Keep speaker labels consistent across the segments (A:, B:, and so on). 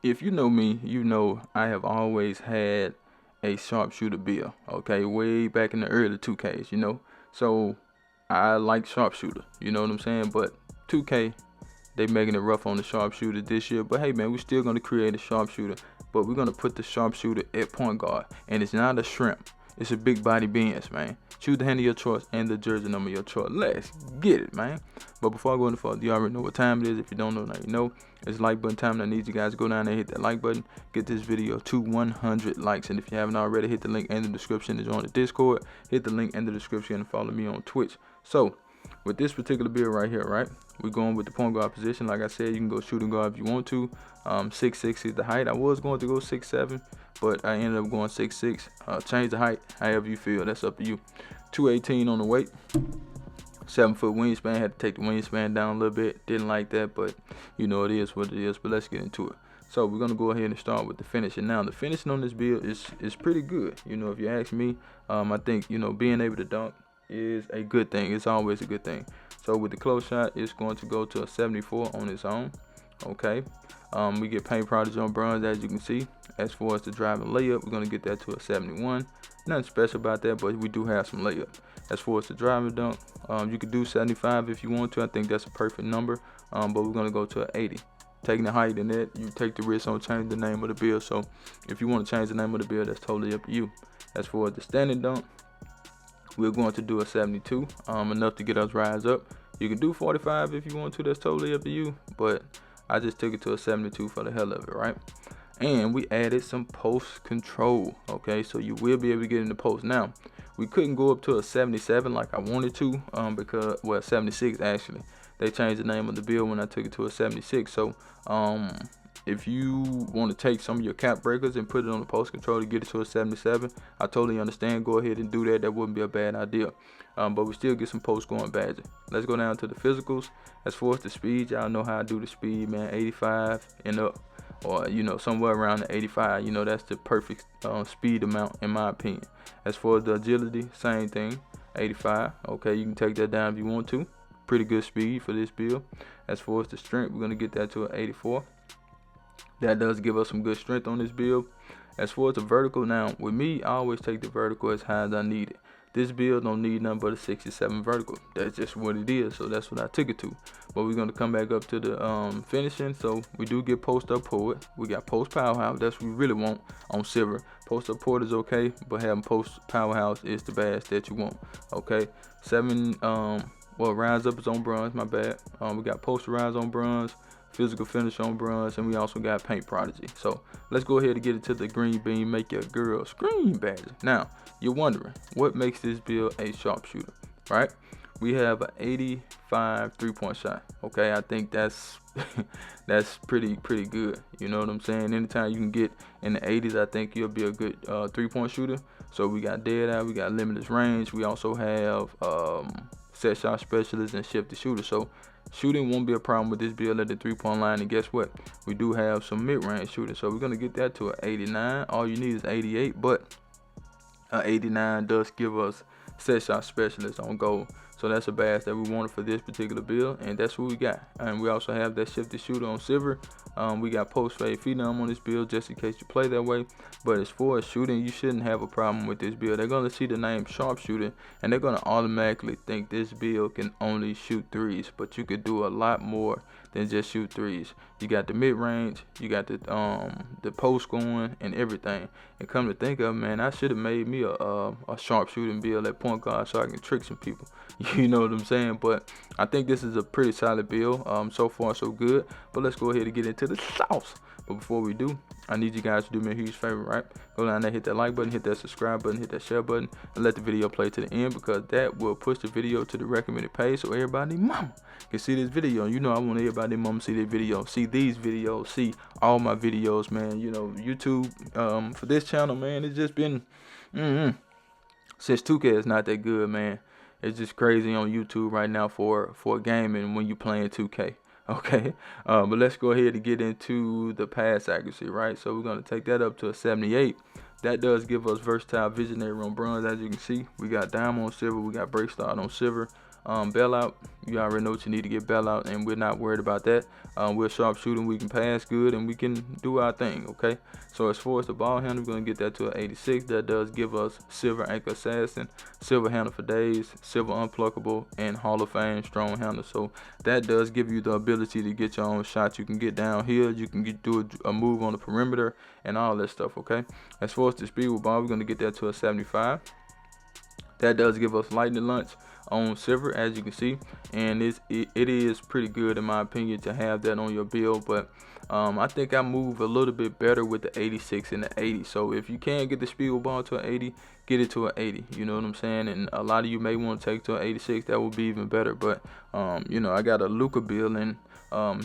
A: if you know me, you know I have always had a sharpshooter build. Okay, way back in the early 2Ks, So I like sharpshooter. You know what I'm saying? But 2K, they making it rough on the sharpshooter this year. But hey, man, we're still gonna create a sharpshooter, but we're gonna put the sharpshooter at point guard, and it's not a shrimp. It's a big body Benz, man. Choose the hand of your choice and the jersey number of your choice. Let's get it, man. But before I go any further, you already know what time it is. If you don't know, now you know. It's like button time, and I need you guys to go down there and hit that like button. Get this video to 100 likes. And if you haven't already, hit the link in the description to join the Discord. Hit the link in the description and follow me on Twitch. So, with this particular build right here, right, we're going with the point guard position. Like I said, you can go shooting guard if you want to. 6'6" is the height. I was going to go 6'7", but I ended up going 6'6". Change the height however you feel. That's up to you. 218 on the weight. 7-foot wingspan. Had to take the wingspan down a little bit. Didn't like that, but you know it is what it is. But let's get into it. So we're gonna go ahead and start with the finishing. Now the finishing on this build is pretty good. If you ask me, I think being able to dunk is a good thing. It's always a good thing. So with the close shot, it's going to go to a 74 on its own. Okay. We get paint prodigy on bronze, as you can see. As far as the driving layup, we're gonna get that to a 71. Nothing special about that, but we do have some layup. As far as the driving dunk, you could do 75 if you want to. I think that's a perfect number. But we're gonna go to an 80. Taking the height in that, you take the risk on changing the name of the build. So if you want to change the name of the build, that's totally up to you. As for the standing dunk, we're going to do a 72, enough to get us rise up. You can do 45 if you want to. That's totally up to you. But I just took it to a 72 for the hell of it, right? And we added some post control. Okay, so you will be able to get in the post. Now, we couldn't go up to a 77 like I wanted to, because 76 actually. They changed the name of the build when I took it to a 76. So if you want to take some of your cap breakers and put it on the post control to get it to a 77, I totally understand. Go ahead and do that. That wouldn't be a bad idea. But we still get some post going badger. Let's go down to the physicals. As far as the speed, y'all know how I do the speed, man. 85 and up, or somewhere around the 85. That's the perfect speed amount in my opinion. As far as the agility, same thing, 85. Okay, you can take that down if you want to. Pretty good speed for this build. As far as the strength, we're gonna get that to an 84. That does give us some good strength on this build. As far as the vertical, now with me, I always take the vertical as high as I need it. This build don't need nothing but a 67 vertical. That's just what it is, so that's what I took it to. But we're gonna come back up to the finishing. So we do get post up poet. We got post powerhouse. That's what we really want on silver. Post up poet is okay, but having post powerhouse is the best that you want. Okay, 7. Rise up is on bronze. My bad. We got post rise on bronze. Physical finish on bronze, and we also got paint prodigy. So let's go ahead and get it to the green bean, make your girl scream badger. Now you're wondering what makes this build a sharpshooter, right? We have an 85 3-point shot. Okay, I think that's that's pretty good. You know what I'm saying? Anytime you can get in the 80s, I think you'll be a good 3-point shooter. So we got dead eye, we got limitless range. We also have set shot specialist and shifty shooter. So shooting won't be a problem with this build at the 3-point line. And guess what? We do have some mid-range shooting. So we're going to get that to an 89. All you need is 88. But 89 does give us set shot specialist on goal. So that's a badge that we wanted for this particular build. And that's what we got. And we also have that shifty shooter on silver. We got post fade phenom on this build just in case you play that way. But as far as shooting, you shouldn't have a problem with this build. They're going to see the name sharpshooter and they're going to automatically think this build can only shoot threes. But you could do a lot more than just shoot threes. You got the mid-range, you got the post going and everything. And come to think of it, man, I should have made me a sharpshooting build at point guard so I can trick some people. You know what I'm saying? But I think this is a pretty solid build. So far so good. But let's go ahead and get into the sauce. But before we do, I need you guys to do me a huge favor, right? Go down there, hit that like button, hit that subscribe button, hit that share button, and let the video play to the end, because that will push the video to the recommended page so everybody mama can see this video. You know I want everybody mama see this video, see these videos, see all my videos, man. YouTube for this channel, man, it's just been since 2K is not that good, man. It's just crazy on YouTube right now for gaming when you playing 2K. Okay, but let's go ahead and get into the pass accuracy, right? So we're going to take that up to a 78. That does give us versatile visionary on bronze. As you can see, we got diamond on silver, we got break start on silver. Bailout, you already know what you need to get bailout, and we're not worried about that. We're sharpshooting, we can pass good, and we can do our thing, okay? So as far as the ball handle, we're going to get that to an 86. That does give us silver anchor assassin, silver handle for days, silver unpluckable, and Hall of Fame strong handle. So that does give you the ability to get your own shots. You can get down here, you can do a move on the perimeter, and all that stuff, okay? As far as the speed with ball, we're going to get that to a 75. That does give us lightning lunch on silver, as you can see, and it is pretty good in my opinion to have that on your build. But I think I move a little bit better with the 86 and the 80. So if you can get the speed with ball to an 80, get it to an 80. You know what I'm saying? And a lot of you may want to take to an 86. That would be even better. But you know, I got a Luka build, and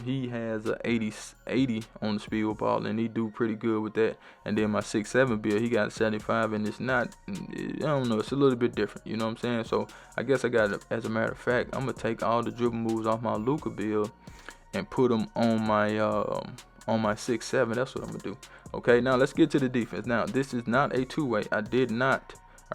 A: he has a 80 on the speed with ball, and he do pretty good with that. And then my 6'7" build, he got a 75, and it's not, I don't know, it's a little bit different. You know what I'm saying? So I guess I got it. As a matter of fact, I'm gonna take all the dribble moves off my Luka build and put them on my 6'7". That's what I'm gonna do. Okay, now let's get to the defense. Now this is not a two-way. I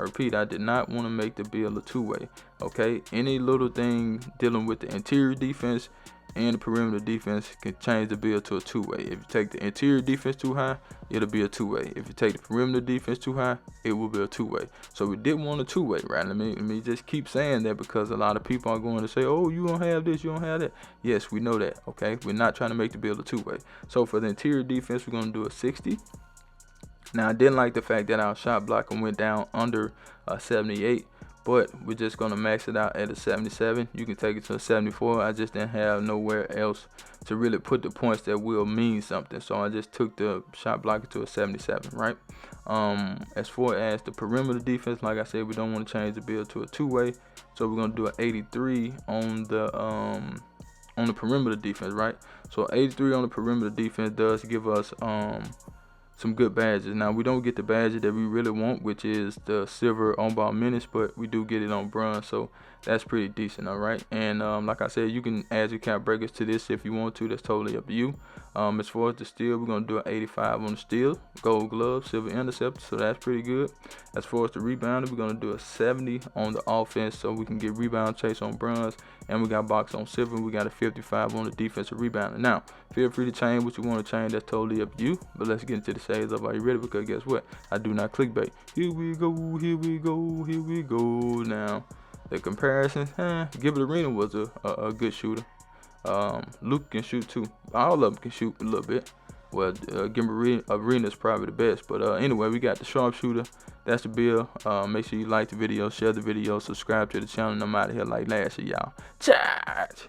A: repeat, I did not want to make the build a two-way. Okay, any little thing dealing with the interior defense and the perimeter defense can change the build to a two-way. If you take the interior defense too high, it'll be a two-way. If you take the perimeter defense too high, it will be a two-way. So we did want a two-way, right? Let me just keep saying that, because a lot of people are going to say, oh, you don't have this, you don't have that. Yes, we know that, okay? We're not trying to make the build a two-way. So for the interior defense, we're going to do a 60. Now, I didn't like the fact that our shot blocker went down under 78. But we're just going to max it out at a 77. You can take it to a 74. I just didn't have nowhere else to really put the points that will mean something. So I just took the shot blocker to a 77, right? As far as the perimeter defense, like I said, we don't want to change the build to a two-way. So we're going to do an 83 on the perimeter defense, right? So 83 on the perimeter defense does give us some good badges. Now we don't get the badge that we really want, which is the silver on ball minutes, but we do get it on bronze, so that's pretty decent. All right, and like I said, you can add your cap breakers to this if you want to. That's totally up to you. As far as the steal, we're gonna do an 85 on the steal, gold glove, silver interceptor, so that's pretty good. As far as the rebounding, we're gonna do a 70 on the offense, so we can get rebound chase on bronze, and we got box on silver. We got a 55 on the defensive rebounding. Now feel free to change what you want to change. That's totally up to you. But let's get into the shades of, are you ready? Because guess what? I do not clickbait. Here we go, here we go, here we go. Now, the comparison, Gilbert Arena was a good shooter. Luke can shoot too. All of them can shoot a little bit. Well, Gilbert Arena is probably the best. But anyway, we got the Sharpshooter. That's the build. Make sure you like the video, share the video, subscribe to the channel. And I'm out of here like last year, y'all. Charge!